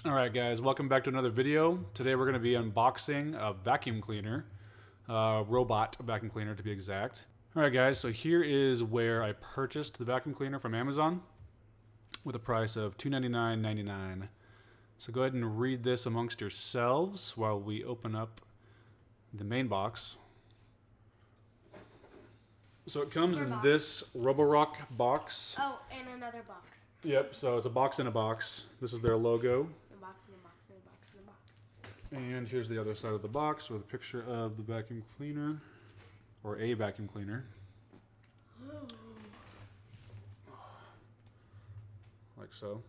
Alright guys, welcome back to another video. Today we're going to be unboxing a vacuum cleaner, robot vacuum cleaner to be exact. Alright guys, so here is where I purchased the vacuum cleaner from Amazon with a price of $299.99. So go ahead and read this amongst yourselves while we open up the main box. So it comes in this Roborock box. Oh, and another box. Yep, so it's a box in a box. This is their logo. A box in a box in a box in a box. And here's the other side of the box with a picture of the vacuum cleaner, or a vacuum cleaner. Like so.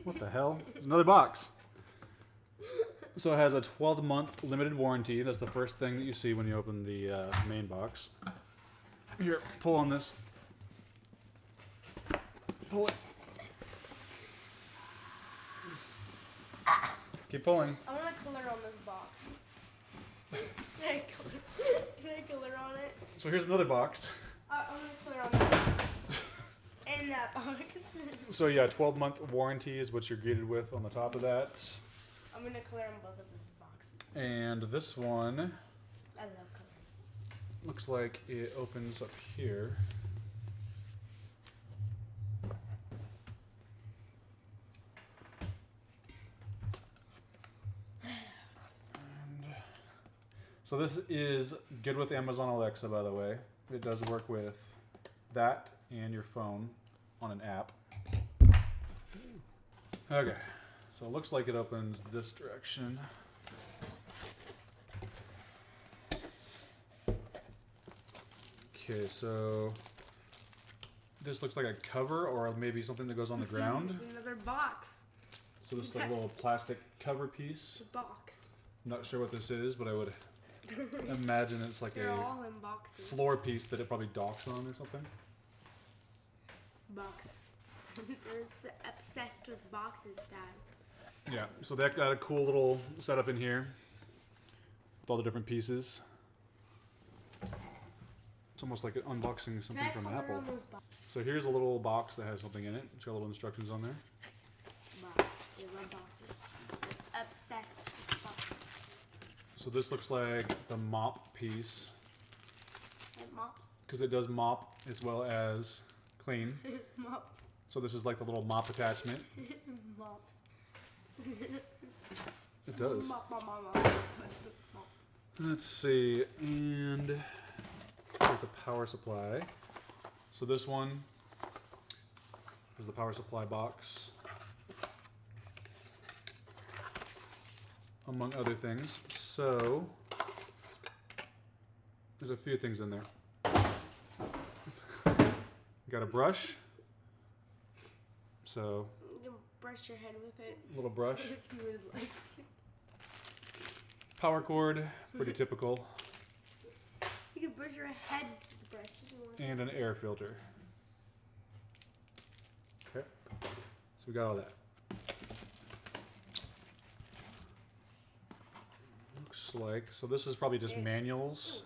What the hell? There's another box. So it has a 12-month limited warranty. That's the first thing that you see when you open the main box. Here, pull on this. Pull it. Keep pulling. I want to color on this box. Can I color on it? So here's another box. I want to color on that box. And that box. So yeah, 12-month warranty is what you're greeted with on the top of that. I'm going to color on both of these boxes. And this one I love coloring. looks like it opens up here. So this is good with Amazon Alexa, by the way. It does work with that and your phone on an app. Okay, so it looks like it opens this direction. Okay, so this looks like a cover or maybe something that goes on the ground. There's another box. So this is like a little plastic cover piece. The box. I'm not sure what this is, but I would imagine it's like They're a all in boxes. floor piece that it probably docks on or something. Box. They're obsessed with boxes, Dad. Yeah, so that got a cool little setup in here with all the different pieces. It's almost like unboxing something from Apple. So here's a little box that has something in it. It's got little instructions on there. Box. They love boxes. Obsessed with boxes. So this looks like the mop piece. It mops. Because it does mop as well as clean. Mops. So this is like the little mop attachment. Mops. It does. Mop, mop, mop, mop, mop. Let's see, and like the power supply. So this one is the power supply box, among other things. So there's a few things in there. Got a brush. So You can brush your head with it. little brush. If you would like to. Power cord, pretty typical. You can brush your head with the brush if you want. And an air filter. Okay, so we got all that. Looks like, so this is probably just manuals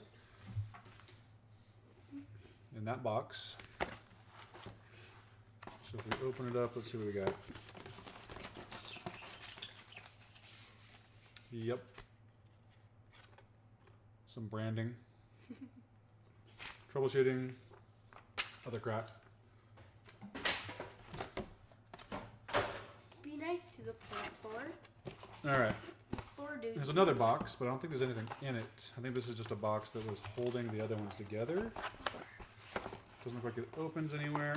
in that box. So if we open it up, let's see what we got. Yep. Some branding. Troubleshooting. Other crap. Be nice to the poor Alright. Poor dude. There's another box, but I don't think there's anything in it. I think this is just a box that was holding the other ones together. Doesn't look like it opens anywhere.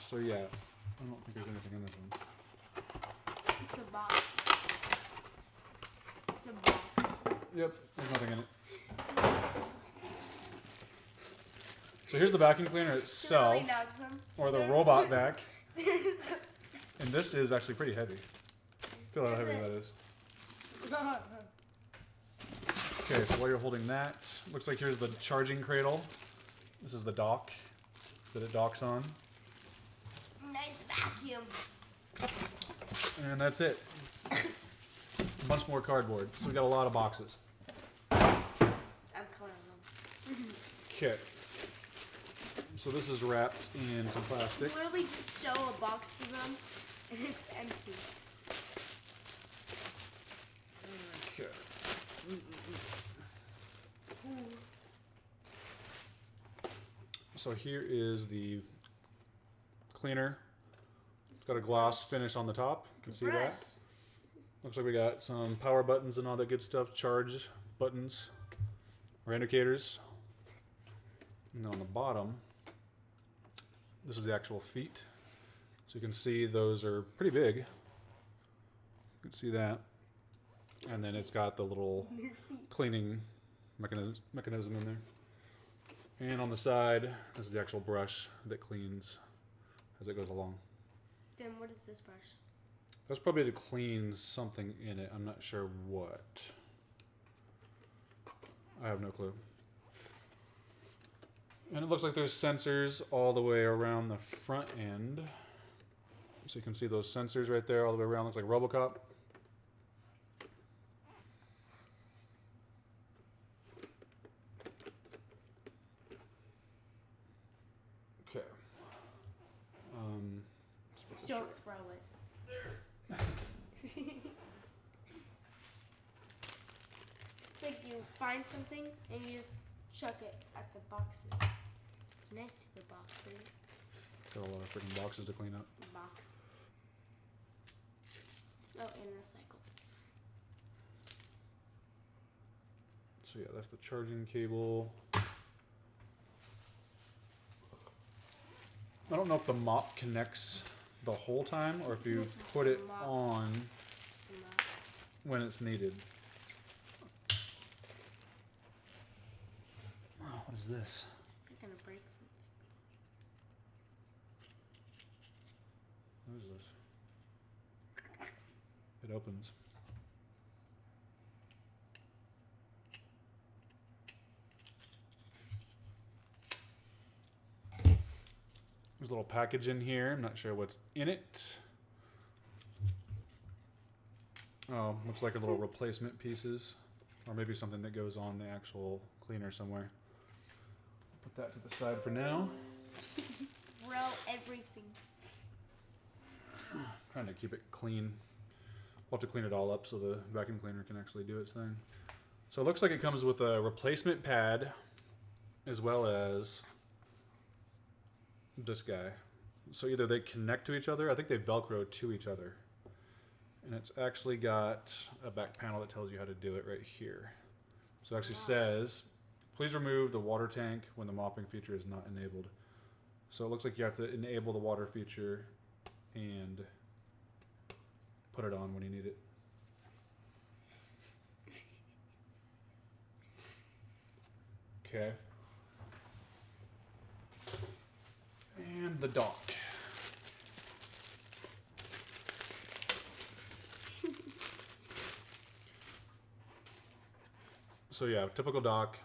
So yeah, I don't think there's anything in this one. It's a box. It's a box. Yep, there's nothing in it. So here's the vacuum cleaner itself, or the robot vac. And this is actually pretty heavy. Feel how heavy that is. Okay, so while you're holding that, looks like here's the charging cradle. This is the dock that it docks on. Nice vacuum. And that's it. A bunch more cardboard. So we got a lot of boxes. I'm coloring them. Okay. So this is wrapped in some plastic. Literally just show a box to them And it's empty. Okay. So here is the cleaner. It's got a gloss finish on the top. You can see Brush. that. Looks like we got some power buttons and all that good stuff. Charge buttons or indicators. And on the bottom, this is the actual feet. So you can see those are pretty big. You can see that. And then it's got the little cleaning mechanism in there. And on the side, this is the actual brush that cleans as it goes along. Then what is this brush? That's probably to clean something in it. I'm not sure what. I have no clue. And it looks like there's sensors all the way around the front end. So you can see those sensors right there all the way around. Looks like Roborock. Okay. Don't throw it. Like you find something and you just chuck it at the boxes. Next to the boxes. Got a lot of freaking boxes to clean up. Box. Oh, and recycle. So yeah, that's the charging cable. I don't know if the mop connects the whole time or if you put it on when it's needed. Oh, what is this? You're gonna break something. What is this? It opens. There's a little package in here. I'm not sure what's in it. Oh, looks like a little replacement pieces. Or maybe something that goes on the actual cleaner somewhere. Put that to the side for now. Throw everything. Trying to keep it clean. We'll have to clean it all up so the vacuum cleaner can actually do its thing. So it looks like it comes with a replacement pad as well as this guy. So either they connect to each other, I think they Velcro to each other. And it's actually got a back panel that tells you how to do it right here. So it actually says, please remove the water tank when the mopping feature is not enabled. So it looks like you have to enable the water feature and put it on when you need it. Okay. And the dock. So yeah, typical dock.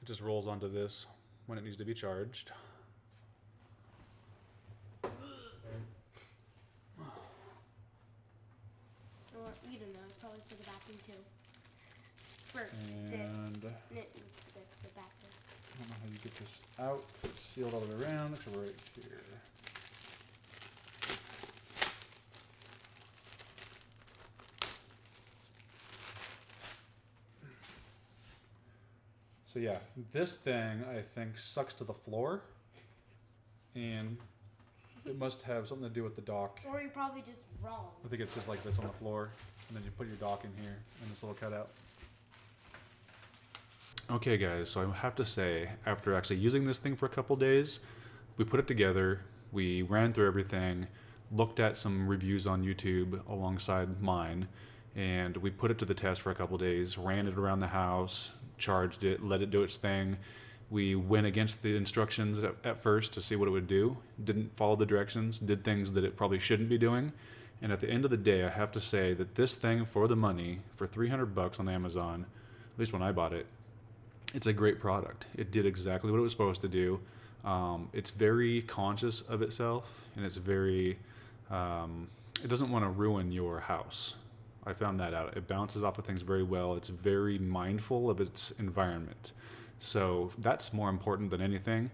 It just rolls onto this when it needs to be charged. Or, you don't know, it's probably for the bathroom too. For And this. And it needs to go to the bathroom. I don't know how you get this out. It's sealed all the way around. It's right here. So yeah, this thing I think sucks to the floor, and it must have something to do with the dock. Or you're probably just wrong. I think it's just like this on the floor, and then you put your dock in here in this little cutout. Okay guys, so I have to say, after actually using this thing for a couple days, we put it together, we ran through everything, looked at some reviews on YouTube alongside mine, and we put it to the test for a couple days, ran it around the house, charged it, let it do its thing. We went against the instructions at first to see what it would do, didn't follow the directions, did things that it probably shouldn't be doing. And at the end of the day, I have to say that this thing for the money, for 300 bucks on Amazon, at least when I bought it, it's a great product. It did exactly what it was supposed to do. It's very conscious of itself, and it's very, it doesn't want to ruin your house. I found that out. It bounces off of things very well. It's very mindful of its environment. So that's more important than anything.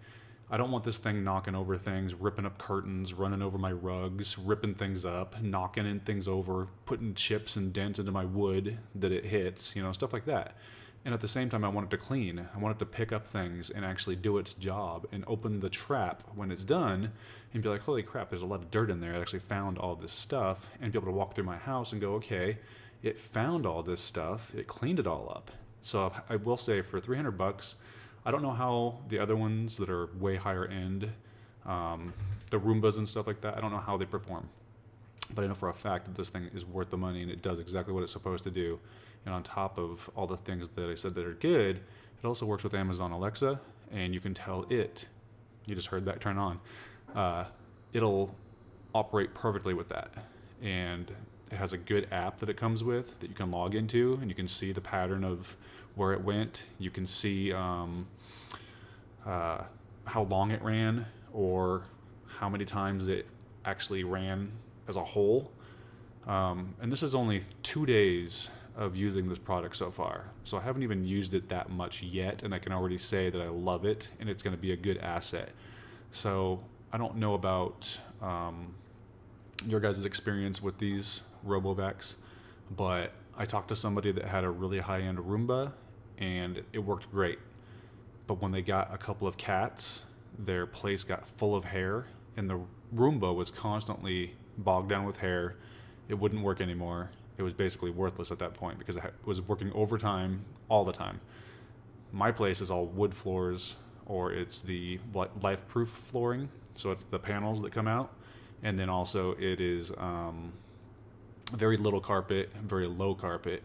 I don't want this thing knocking over things, ripping up curtains, running over my rugs, ripping things up, knocking in things over, putting chips and dents into my wood that it hits, you know, stuff like that. And at the same time, I want it to clean. I want it to pick up things and actually do its job and open the trap when it's done and be like, holy crap, there's a lot of dirt in there. I actually found all this stuff, and be able to walk through my house and go, okay, it found all this stuff. It cleaned it all up. So I will say for $300, I don't know how the other ones that are way higher end, the Roombas and stuff like that, I don't know how they perform. But I know for a fact that this thing is worth the money and it does exactly what it's supposed to do. And on top of all the things that I said that are good, it also works with Amazon Alexa, and you can tell it, you just heard that turn on, it'll operate perfectly with that. And it has a good app that it comes with that you can log into, and you can see the pattern of where it went. You can see how long it ran, or how many times it actually ran as a whole. And this is only 2 days of using this product so far. So I haven't even used it that much yet, and I can already say that I love it and it's going to be a good asset. So I don't know about your guys' experience with these RoboVacs, but I talked to somebody that had a really high-end Roomba and it worked great. But when they got a couple of cats, their place got full of hair, and the Roomba was constantly bogged down with hair. It wouldn't work anymore. It was basically worthless at that point because it was working overtime all the time. My place is all wood floors, or it's the life-proof flooring, so it's the panels that come out, and then also it is very little carpet, very low carpet,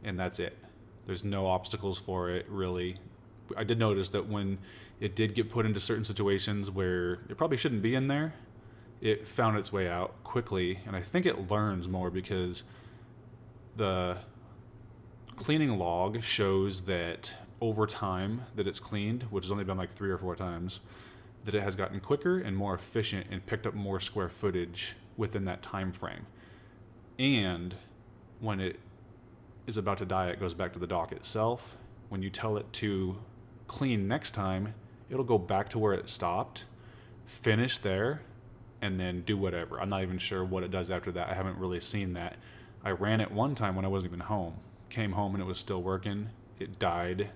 and that's it. There's no obstacles for it, really. I did notice that when it did get put into certain situations where it probably shouldn't be in there, it found its way out quickly, and I think it learns more because the cleaning log shows that over time that it's cleaned, which has only been like 3 or 4 times, that it has gotten quicker and more efficient and picked up more square footage within that time frame. And when it is about to die, it goes back to the dock itself. When you tell it to clean next time, it'll go back to where it stopped, finish there, and then do whatever. I'm not even sure what it does after that. I haven't really seen that. I ran it one time when I wasn't even home. Came home and it was still working. It died,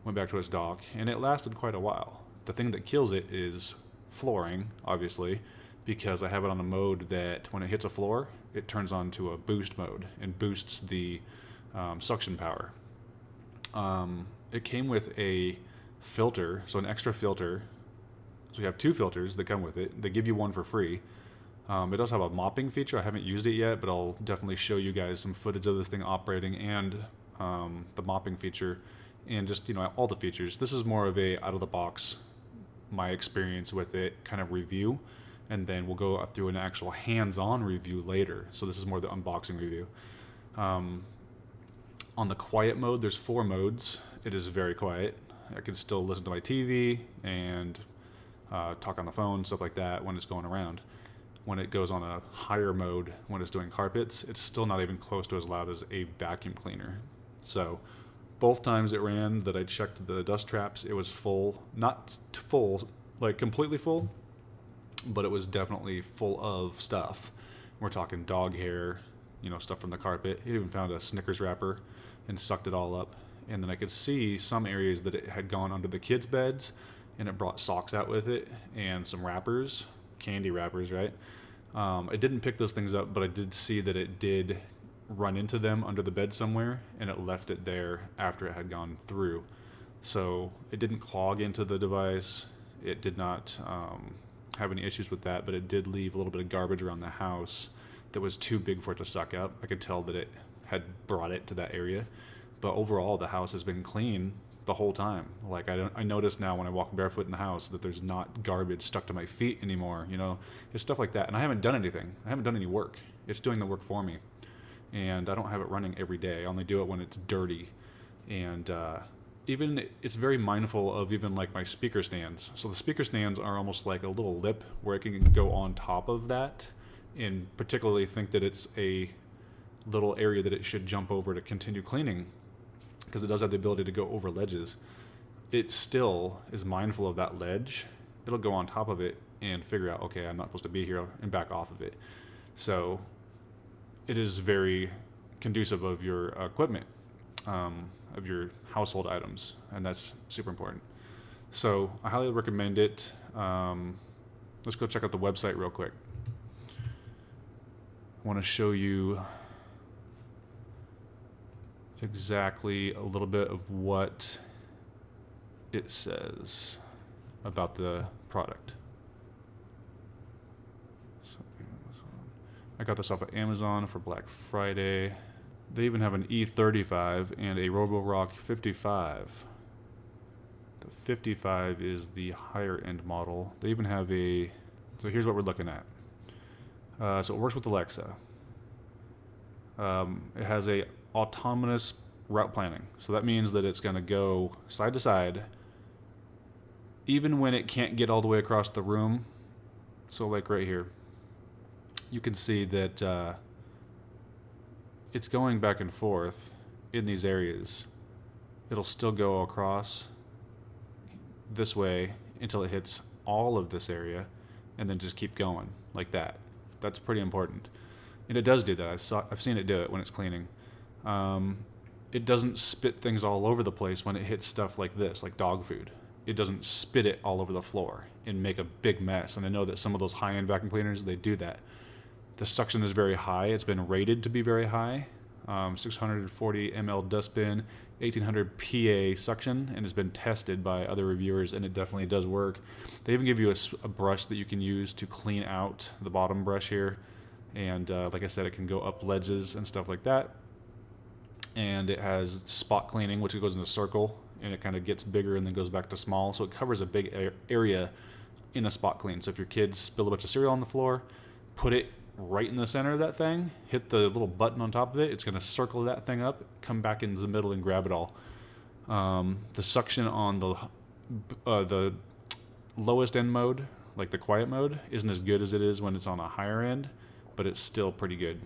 went back to its dock, and it lasted quite a while. The thing that kills it is flooring, obviously, because I have it on a mode that when it hits a floor, it turns on to a boost mode and boosts the suction power. It came with a filter, so an extra filter. So you have 2 filters that come with it. They give you one for free. It does have a mopping feature. I haven't used it yet, but I'll definitely show you guys some footage of this thing operating and the mopping feature and just, you know, all the features. This is more of a out of the box, my experience with it kind of review, and then we'll go through an actual hands-on review later. So this is more the unboxing review. On the quiet mode, there's 4 modes. It is very quiet. I can still listen to my TV and talk on the phone, stuff like that when it's going around. When it goes on a higher mode, when it's doing carpets, it's still not even close to as loud as a vacuum cleaner. So both times it ran that I checked the dust traps, it was full, not full, like completely full, but it was definitely full of stuff. We're talking dog hair, you know, stuff from the carpet. It even found a Snickers wrapper and sucked it all up. And then I could see some areas that it had gone under the kids' beds, and it brought socks out with it and some wrappers, candy wrappers, right? I didn't pick those things up, but I did see that it did run into them under the bed somewhere, and it left it there after it had gone through. So it didn't clog into the device. It did not have any issues with that, but it did leave a little bit of garbage around the house that was too big for it to suck up. I could tell that it had brought it to that area. But overall, the house has been clean the whole time. Like I notice now when I walk barefoot in the house that there's not garbage stuck to my feet anymore. You know, it's stuff like that. And I haven't done anything. I haven't done any work. It's doing the work for me. And I don't have it running every day. I only do it when it's dirty. And even it's very mindful of even like my speaker stands. So the speaker stands are almost like a little lip where it can go on top of that, and particularly think that it's a little area that it should jump over to continue cleaning, because it does have the ability to go over ledges. It still is mindful of that ledge it'll go on top of it and figure out, okay, I'm not supposed to be here, and back off of it. So it is very conducive of your equipment, of your household items, and that's super important. So I highly recommend it. Let's go check out the website real quick. I want to show you exactly a little bit of what it says about the product. So, I got this off of Amazon for Black Friday. They even have an E35 and a Roborock 55. The 55 is the higher end model. They even have a, so here's what we're looking at. So it works with Alexa. It has a autonomous route planning. So that means that it's going to go side to side even when it can't get all the way across the room. So like right here, you can see that it's going back and forth in these areas. It'll still go across this way until it hits all of this area and then just keep going like that. That's pretty important. And it does do that. I've seen it do it when it's cleaning. It doesn't spit things all over the place when it hits stuff like this, like dog food. It doesn't spit it all over the floor and make a big mess. And I know that some of those high-end vacuum cleaners, they do that. The suction is very high. It's been rated to be very high. 640 ml dustbin, 1800 PA suction, and it's been tested by other reviewers, and it definitely does work. They even give you a brush that you can use to clean out the bottom brush here. And like I said, it can go up ledges and stuff like that. And it has spot cleaning, which it goes in a circle, and it kind of gets bigger and then goes back to small. So it covers a big area in a spot clean. So if your kids spill a bunch of cereal on the floor, put it right in the center of that thing, hit the little button on top of it, it's going to circle that thing up, come back into the middle and grab it all. The suction on the lowest end mode, like the quiet mode, isn't as good as it is when it's on a higher end, but it's still pretty good.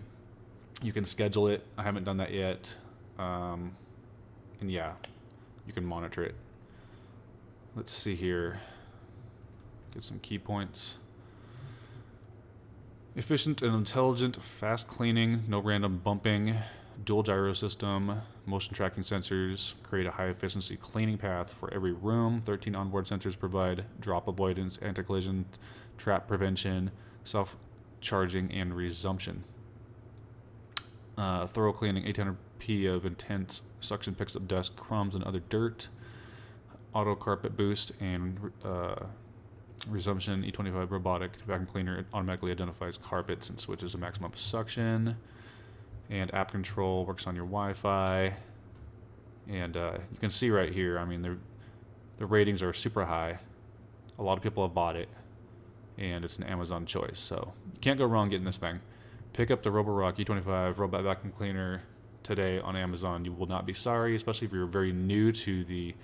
You can schedule it. I haven't done that yet. And yeah, you can monitor it. Let's see here. Get some key points. Efficient and intelligent, fast cleaning, no random bumping, dual gyro system, motion tracking sensors, create a high efficiency cleaning path for every room. 13 onboard sensors provide drop avoidance, anti-collision, trap prevention, self-charging, and resumption. Thorough cleaning, 800 P of intense suction picks up dust, crumbs, and other dirt. Auto carpet boost and resumption. E25 robotic vacuum cleaner automatically identifies carpets and switches to maximum suction. And app control works on your Wi-Fi. And you can see right here, I mean, the ratings are super high. A lot of people have bought it, and it's an Amazon choice. So you can't go wrong getting this thing. Pick up the Roborock E25 robot vacuum cleaner today on Amazon. You will not be sorry, especially if you're very new to the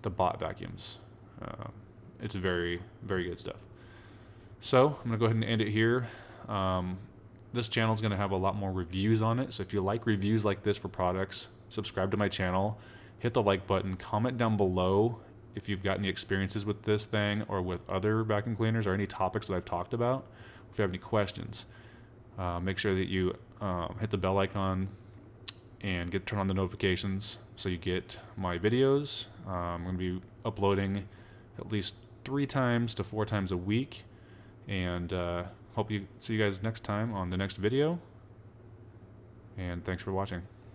bot vacuums. It's very, very good stuff. So I'm going to go ahead and end it here. This channel is going to have a lot more reviews on it. So if you like reviews like this for products, subscribe to my channel, hit the like button, comment down below if you've got any experiences with this thing or with other vacuum cleaners or any topics that I've talked about. If you have any questions, make sure that you hit the bell icon and turn on the notifications so you get my videos. I'm going to be uploading at least 3 times to 4 times a week, and hope you see you guys next time on the next video, and thanks for watching.